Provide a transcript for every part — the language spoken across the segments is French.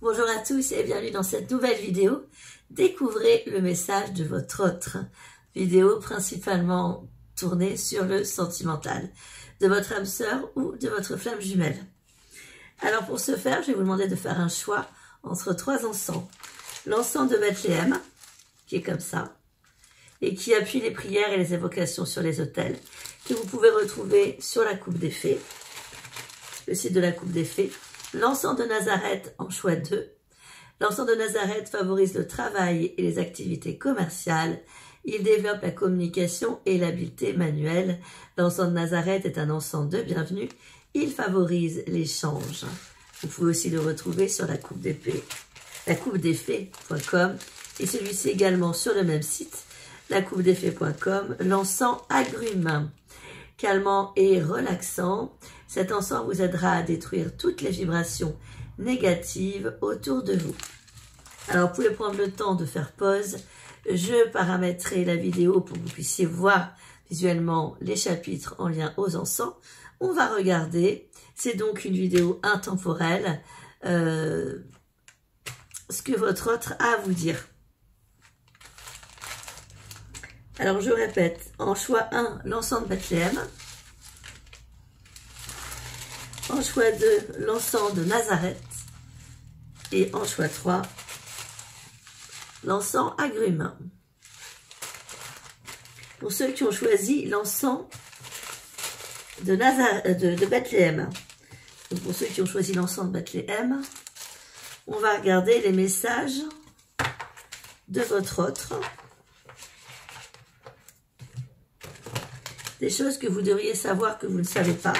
Bonjour à tous et bienvenue dans cette nouvelle vidéo. Découvrez le message de votre autre. Vidéo principalement tournée sur le sentimental, de votre âme sœur ou de votre flamme jumelle. Alors pour ce faire, je vais vous demander de faire un choix entre 3 encens. L'encens de Bethléem, qui est comme ça, et qui appuie les prières et les évocations sur les autels, que vous pouvez retrouver sur la Coupe des Fées, le site de la Coupe des Fées. L'encens de Nazareth en choix 2. L'encens de Nazareth favorise le travail et les activités commerciales. Il développe la communication et l'habileté manuelle. L'encens de Nazareth est un encens de bienvenue. Il favorise l'échange. Vous pouvez aussi le retrouver sur la Coupe des Fées, lacoupedesfées.com, et celui-ci également sur le même site, lacoupedesfées.com. L'encens agrumes, calmant et relaxant. Cet encens vous aidera à détruire toutes les vibrations négatives autour de vous. Alors, vous pouvez prendre le temps de faire pause. Je paramétrerai la vidéo pour que vous puissiez voir visuellement les chapitres en lien aux encens. On va regarder. C'est donc une vidéo intemporelle. Ce que votre autre a à vous dire. Alors, je répète. En choix 1, l'encens de Bethléem. En choix 2, l'encens de Nazareth. Et en choix 3, l'encens agrumes. Pour ceux qui ont choisi l'encens de Bethléem. Donc pour ceux qui ont choisi l'encens de Bethléem, on va regarder les messages de votre autre. Des choses que vous devriez savoir que vous ne savez pas.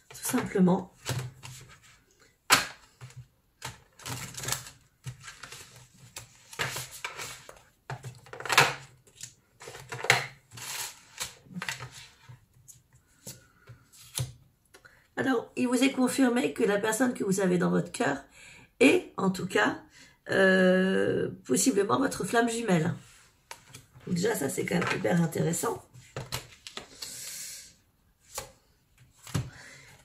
Tout simplement. Alors, il vous est confirmé que la personne que vous avez dans votre cœur est, en tout cas, possiblement votre flamme jumelle. Donc déjà, ça c'est quand même hyper intéressant.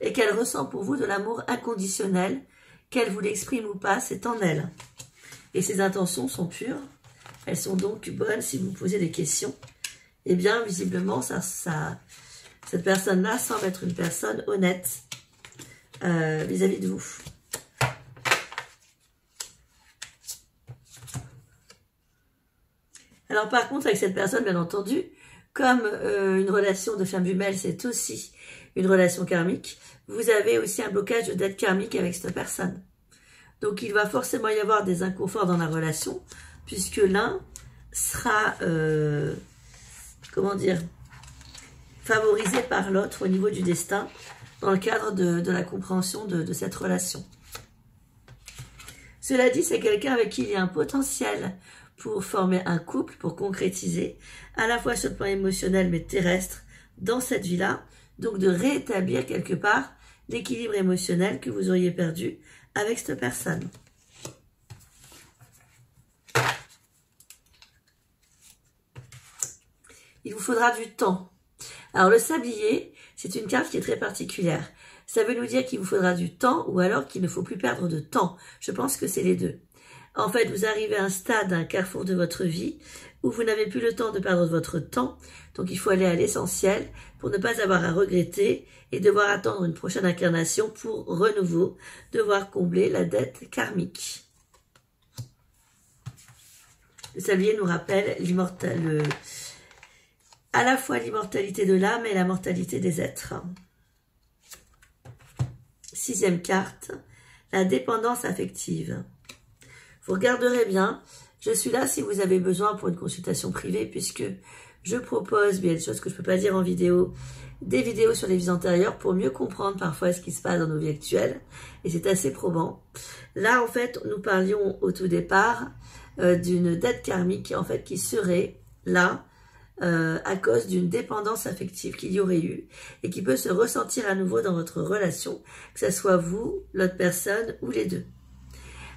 Et qu'elle ressent pour vous de l'amour inconditionnel, qu'elle vous l'exprime ou pas, c'est en elle. Et ses intentions sont pures, elles sont donc bonnes si vous posez des questions. Eh bien, visiblement, cette personne-là semble être une personne honnête vis-à-vis de vous. Alors par contre, avec cette personne, bien entendu, comme une relation de flamme jumelle, c'est aussi une relation karmique, vous avez aussi un blocage de dette karmique avec cette personne. Donc il va forcément y avoir des inconforts dans la relation, puisque l'un sera, comment dire, favorisé par l'autre au niveau du destin, dans le cadre de la compréhension de cette relation. Cela dit, c'est quelqu'un avec qui il y a un potentiel pour former un couple, pour concrétiser, à la fois sur le plan émotionnel mais terrestre, dans cette vie-là, donc de rétablir quelque part l'équilibre émotionnel que vous auriez perdu avec cette personne. Il vous faudra du temps. Alors le sablier, c'est une carte qui est très particulière. Ça veut nous dire qu'il vous faudra du temps ou alors qu'il ne faut plus perdre de temps. Je pense que c'est les deux. En fait, vous arrivez à un stade, un carrefour de votre vie où vous n'avez plus le temps de perdre votre temps. Donc, il faut aller à l'essentiel pour ne pas avoir à regretter et devoir attendre une prochaine incarnation pour renouveau devoir combler la dette karmique. Le sablier nous rappelle à la fois l'immortalité de l'âme et la mortalité des êtres. 6e carte, la dépendance affective. Vous regarderez bien, je suis là si vous avez besoin pour une consultation privée, puisque je propose, bien des choses que je ne peux pas dire en vidéo, des vidéos sur les vies antérieures pour mieux comprendre parfois ce qui se passe dans nos vies actuelles, et c'est assez probant. Là, en fait, nous parlions au tout départ d'une dette karmique, en fait, qui serait là à cause d'une dépendance affective qu'il y aurait eu, et qui peut se ressentir à nouveau dans votre relation, que ce soit vous, l'autre personne, ou les deux.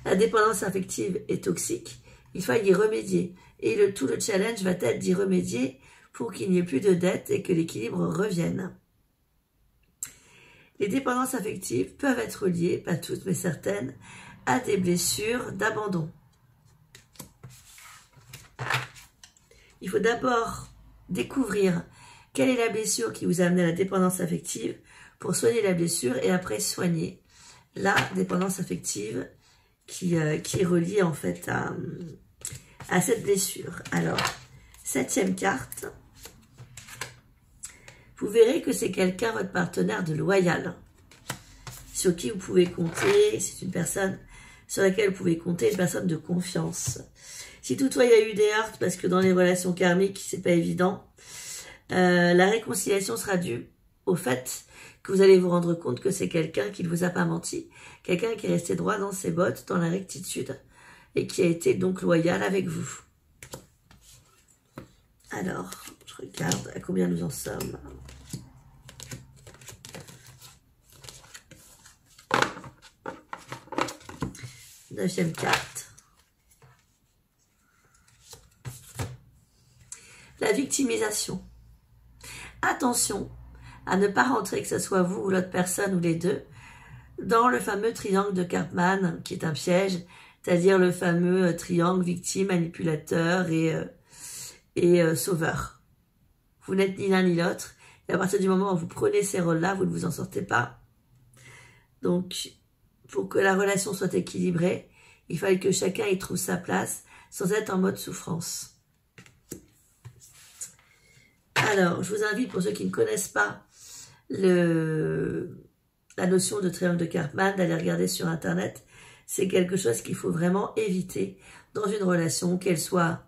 La dépendance affective est toxique, il faut y remédier. Et tout le challenge va être d'y remédier pour qu'il n'y ait plus de dette et que l'équilibre revienne. Les dépendances affectives peuvent être liées, pas toutes mais certaines, à des blessures d'abandon. Il faut d'abord découvrir quelle est la blessure qui vous a amené à la dépendance affective pour soigner la blessure et après soigner la dépendance affective qui est reliée en fait à cette blessure. Alors, 7e carte. Vous verrez que c'est quelqu'un, votre partenaire de loyal, sur qui vous pouvez compter. C'est une personne sur laquelle vous pouvez compter, une personne de confiance. Si toutefois il y a eu des heurts, parce que dans les relations karmiques, c'est pas évident, la réconciliation sera due au fait que vous allez vous rendre compte que c'est quelqu'un qui ne vous a pas menti, quelqu'un qui est resté droit dans ses bottes, dans la rectitude, et qui a été donc loyal avec vous. Alors, je regarde à combien nous en sommes. Neuvième carte. La victimisation. Attention à ne pas rentrer, que ce soit vous ou l'autre personne ou les deux, dans le fameux triangle de Karpman, qui est un piège, c'est-à-dire le fameux triangle victime, manipulateur et sauveur. Vous n'êtes ni l'un ni l'autre, et à partir du moment où vous prenez ces rôles-là, vous ne vous en sortez pas. Donc, pour que la relation soit équilibrée, il fallait que chacun y trouve sa place, sans être en mode souffrance. Alors, je vous invite, pour ceux qui ne connaissent pas la notion de triangle de Karpman, d'aller regarder sur Internet. C'est quelque chose qu'il faut vraiment éviter dans une relation, qu'elle soit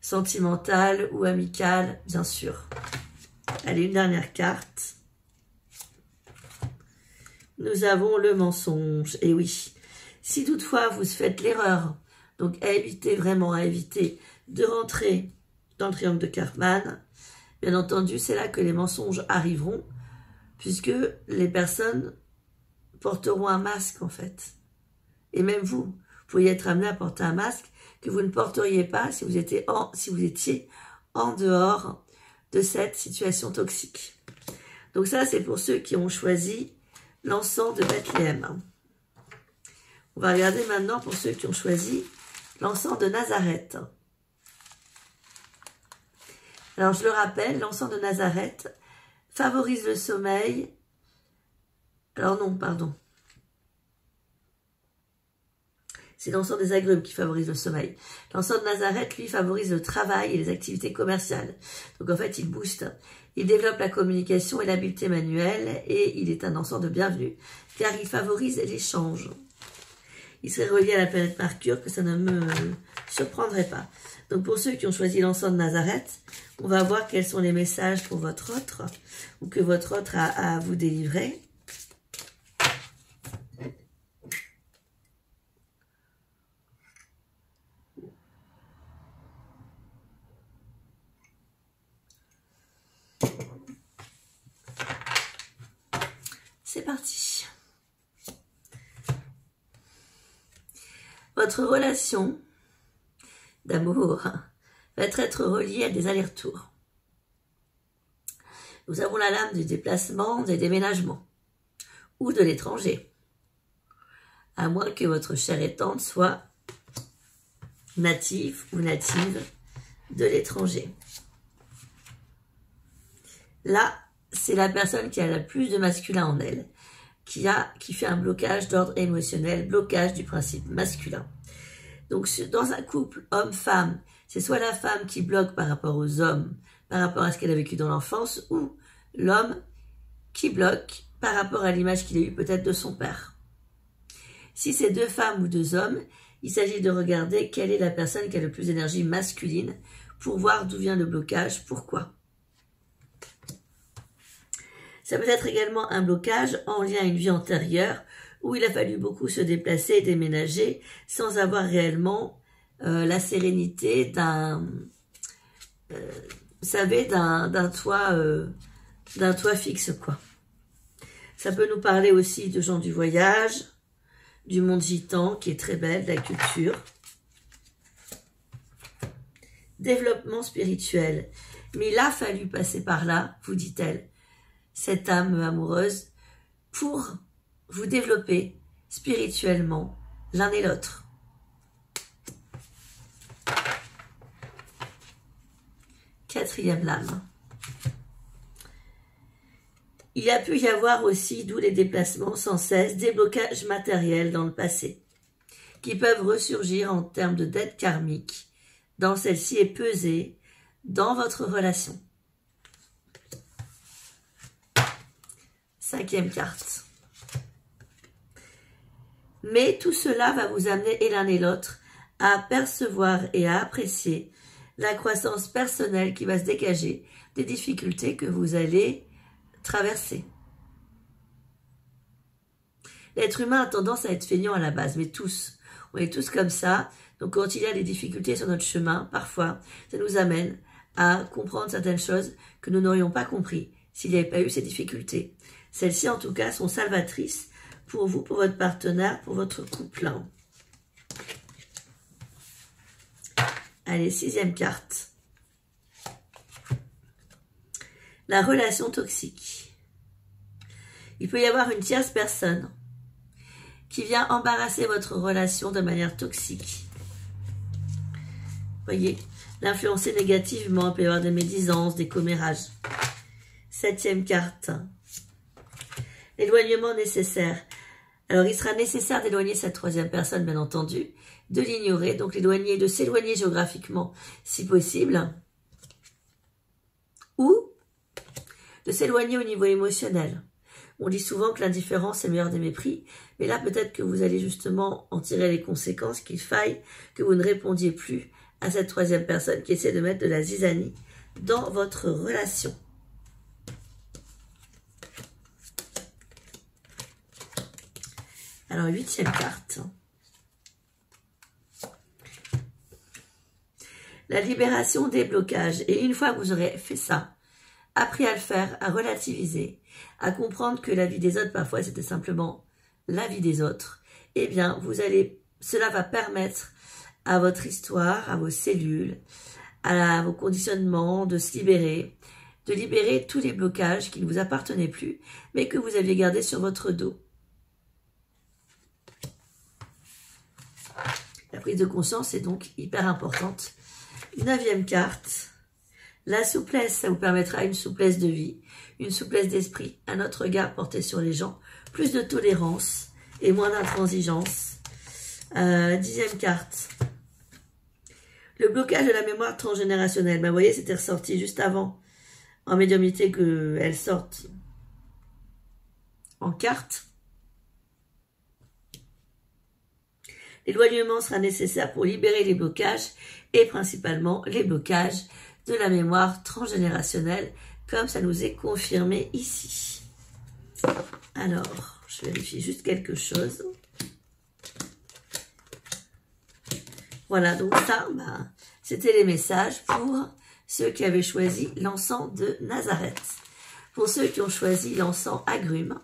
sentimentale ou amicale, bien sûr. Allez, une dernière carte. Nous avons le mensonge. Et oui, si toutefois vous faites l'erreur, donc à éviter de rentrer dans le triangle de Karpman, bien entendu, c'est là que les mensonges arriveront, puisque les personnes porteront un masque, en fait. Et même vous pourriez être amené à porter un masque que vous ne porteriez pas si vous étiez en dehors de cette situation toxique. Donc ça, c'est pour ceux qui ont choisi l'encens de Bethléem. On va regarder maintenant pour ceux qui ont choisi l'encens de Nazareth. Alors, je le rappelle, l'encens de Nazareth favorise le sommeil. Alors non, pardon. C'est l'encens des agrumes qui favorise le sommeil. L'encens de Nazareth, lui, favorise le travail et les activités commerciales. Donc, en fait, il booste. Il développe la communication et l'habileté manuelle et il est un encens de bienvenue car il favorise l'échange. Il serait relié à la planète Mercure, que ça ne me surprendrait pas. Donc, pour ceux qui ont choisi l'encens de Nazareth, on va voir quels sont les messages pour votre autre ou que votre autre a à vous délivrer. C'est parti. Votre relation d'amour va être reliée à des allers-retours. Nous avons la lame du déplacement, des déménagements ou de l'étranger. À moins que votre chère étante soit native ou native de l'étranger. Là, c'est la personne qui a le plus de masculin en elle, qui fait un blocage d'ordre émotionnel, blocage du principe masculin. Donc, dans un couple homme-femme, c'est soit la femme qui bloque par rapport aux hommes, par rapport à ce qu'elle a vécu dans l'enfance, ou l'homme qui bloque par rapport à l'image qu'il a eue peut-être de son père. Si c'est deux femmes ou deux hommes, il s'agit de regarder quelle est la personne qui a le plus d'énergie masculine pour voir d'où vient le blocage, pourquoi. Ça peut être également un blocage en lien à une vie antérieure où il a fallu beaucoup se déplacer et déménager sans avoir réellement la sérénité d'un toit fixe, quoi. Ça peut nous parler aussi de gens du voyage, du monde gitan qui est très belle, de la culture. Développement spirituel. Mais il a fallu passer par là, vous dit-elle, cette âme amoureuse, pour vous développer spirituellement l'un et l'autre. Quatrième lame. Il a pu y avoir aussi, d'où les déplacements sans cesse, des blocages matériels dans le passé, qui peuvent ressurgir en termes de dette karmique, dans celle-ci et peser dans votre relation. Cinquième carte. Mais tout cela va vous amener, et l'un et l'autre, à percevoir et à apprécier la croissance personnelle qui va se dégager des difficultés que vous allez traverser. L'être humain a tendance à être feignant à la base, mais tous, on est tous comme ça. Donc quand il y a des difficultés sur notre chemin, parfois, ça nous amène à comprendre certaines choses que nous n'aurions pas compris s'il n'y avait pas eu ces difficultés. Celles-ci, en tout cas, sont salvatrices pour vous, pour votre partenaire, pour votre couple. Allez, sixième carte. La relation toxique. Il peut y avoir une tierce personne qui vient embarrasser votre relation de manière toxique. Voyez, l'influencer négativement, il peut y avoir des médisances, des commérages. Septième carte. L'éloignement nécessaire. Alors, il sera nécessaire d'éloigner cette troisième personne, bien entendu, de l'ignorer, donc l'éloigner, de s'éloigner géographiquement, si possible, ou de s'éloigner au niveau émotionnel. On dit souvent que l'indifférence est le meilleur des mépris, mais là, peut-être que vous allez justement en tirer les conséquences, qu'il faille que vous ne répondiez plus à cette troisième personne qui essaie de mettre de la zizanie dans votre relation. Alors, huitième carte. La libération des blocages. Et une fois que vous aurez fait ça, appris à le faire, à relativiser, à comprendre que la vie des autres, parfois, c'était simplement la vie des autres, eh bien, cela va permettre à votre histoire, à vos cellules, à vos conditionnements de se libérer, de libérer tous les blocages qui ne vous appartenaient plus, mais que vous aviez gardés sur votre dos. La prise de conscience est donc hyper importante. Neuvième carte. La souplesse, ça vous permettra une souplesse de vie, une souplesse d'esprit, un autre regard porté sur les gens, plus de tolérance et moins d'intransigeance. Dixième carte. Le blocage de la mémoire transgénérationnelle. Ben, vous voyez, c'était ressorti juste avant en médiumnité qu'elle sorte en carte. L'éloignement sera nécessaire pour libérer les blocages et principalement les blocages de la mémoire transgénérationnelle, comme ça nous est confirmé ici. Alors, je vérifie juste quelque chose. Voilà, donc ça, c'était les messages pour ceux qui avaient choisi l'encens de Nazareth. Pour ceux qui ont choisi l'encens agrumes,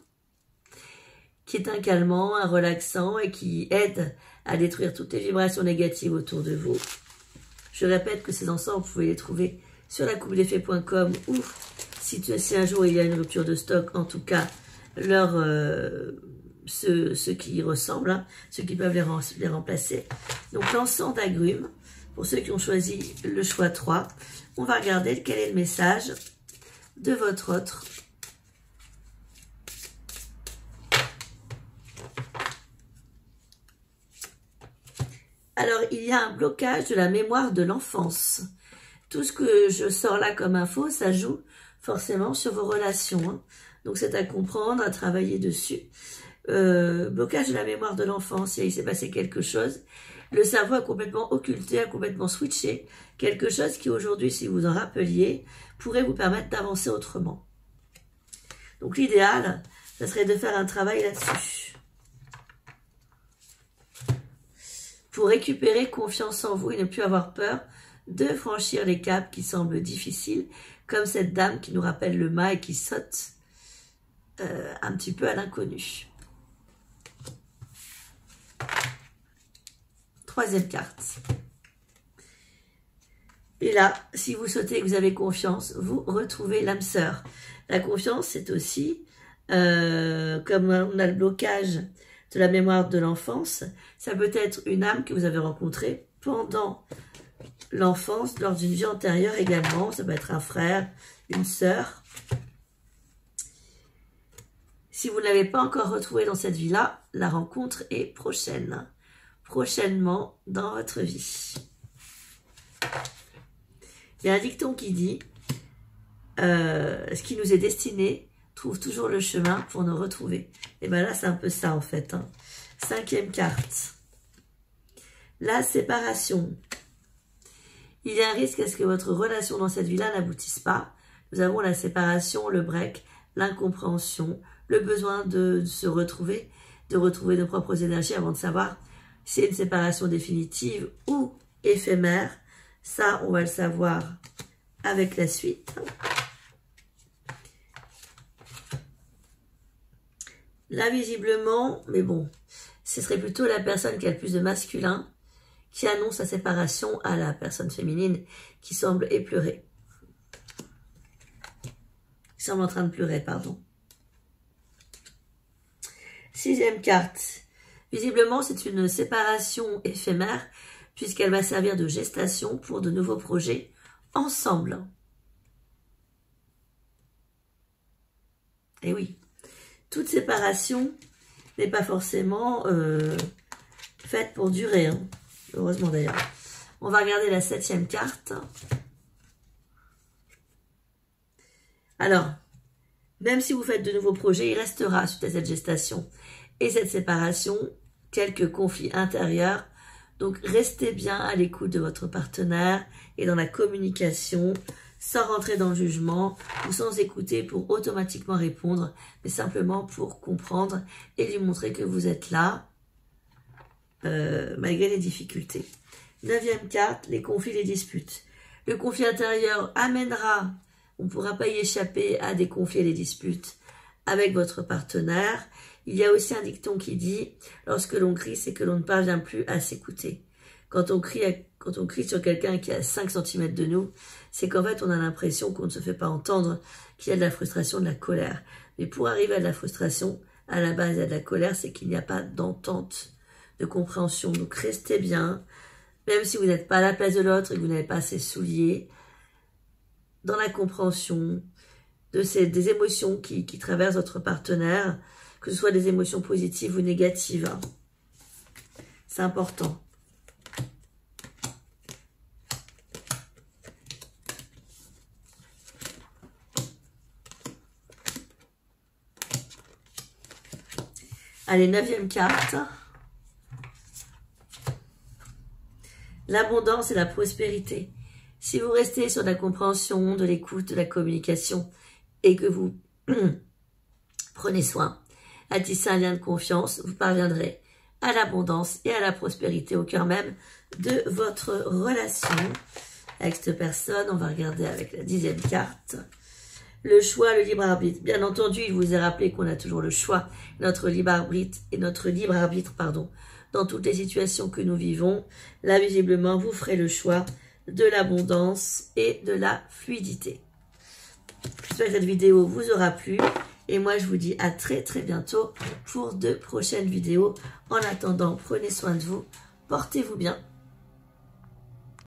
qui est un calmant, un relaxant et qui aide à détruire toutes les vibrations négatives autour de vous. Je répète que ces encens, vous pouvez les trouver sur lacoupedefées.com ou si un jour il y a une rupture de stock, en tout cas, ceux qui y ressemblent, hein, ceux qui peuvent les remplacer. Donc l'encens d'agrumes, pour ceux qui ont choisi le choix 3, on va regarder quel est le message de votre autre. Alors, il y a un blocage de la mémoire de l'enfance. Tout ce que je sors là comme info, ça joue forcément sur vos relations. Hein. Donc, c'est à comprendre, à travailler dessus. Blocage de la mémoire de l'enfance, il s'est passé quelque chose. Le cerveau a complètement occulté, a complètement switché. Quelque chose qui aujourd'hui, si vous en rappeliez, pourrait vous permettre d'avancer autrement. Donc, l'idéal, ça serait de faire un travail là-dessus. Pour récupérer confiance en vous et ne plus avoir peur de franchir les caps qui semblent difficiles, comme cette dame qui nous rappelle le mât et qui saute un petit peu à l'inconnu. Troisième carte. Et là, si vous sautez et que vous avez confiance, vous retrouvez l'âme sœur. La confiance, c'est aussi, comme on a le blocage de la mémoire de l'enfance. Ça peut être une âme que vous avez rencontrée pendant l'enfance, lors d'une vie antérieure également. Ça peut être un frère, une sœur. Si vous ne l'avez pas encore retrouvé dans cette vie-là, la rencontre est prochaine. Prochainement dans votre vie. Il y a un dicton qui dit ce qui nous est destiné trouve toujours le chemin pour nous retrouver. Et bien là, c'est un peu ça en fait. Hein. 5e carte. La séparation. Il y a un risque à ce que votre relation dans cette vie-là n'aboutisse pas. Nous avons la séparation, le break, l'incompréhension, le besoin de se retrouver, de retrouver nos propres énergies avant de savoir si c'est une séparation définitive ou éphémère. Ça, on va le savoir avec la suite. Là, visiblement, mais bon, ce serait plutôt la personne qui a le plus de masculin qui annonce sa séparation à la personne féminine qui semble épleurer. Qui semble en train de pleurer, pardon. 6e carte. Visiblement, c'est une séparation éphémère puisqu'elle va servir de gestation pour de nouveaux projets ensemble. Et oui, toute séparation n'est pas forcément faite pour durer. Hein. Heureusement d'ailleurs. On va regarder la 7e carte. Alors, même si vous faites de nouveaux projets, il restera suite à cette gestation et cette séparation quelques conflits intérieurs. Donc, restez bien à l'écoute de votre partenaire et dans la communication, sans rentrer dans le jugement ou sans écouter pour automatiquement répondre, mais simplement pour comprendre et lui montrer que vous êtes là, malgré les difficultés. 9e carte, les conflits, les disputes. Le conflit intérieur amènera, on ne pourra pas y échapper à des conflits et des disputes avec votre partenaire. Il y a aussi un dicton qui dit, lorsque l'on crie, c'est que l'on ne parvient plus à s'écouter. Quand on crie sur quelqu'un qui est à 5 cm de nous, c'est qu'en fait, on a l'impression qu'on ne se fait pas entendre, qu'il y a de la frustration, de la colère. Mais pour arriver à de la frustration, à la base, il y a de la colère, c'est qu'il n'y a pas d'entente, de compréhension. Donc, restez bien, même si vous n'êtes pas à la place de l'autre et que vous n'avez pas ses souliers, dans la compréhension des émotions qui traversent votre partenaire, que ce soit des émotions positives ou négatives. C'est important. Allez, 9e carte. L'abondance et la prospérité. Si vous restez sur la compréhension, de l'écoute, de la communication et que vous prenez soin à tisser un lien de confiance, vous parviendrez à l'abondance et à la prospérité au cœur même de votre relation avec cette personne. On va regarder avec la 10e carte. Le choix, le libre arbitre. Bien entendu, il vous est rappelé qu'on a toujours le choix, notre libre arbitre, dans toutes les situations que nous vivons. Là, visiblement, vous ferez le choix de l'abondance et de la fluidité. J'espère que cette vidéo vous aura plu. Et moi, je vous dis à très très bientôt pour de prochaines vidéos. En attendant, prenez soin de vous, portez-vous bien.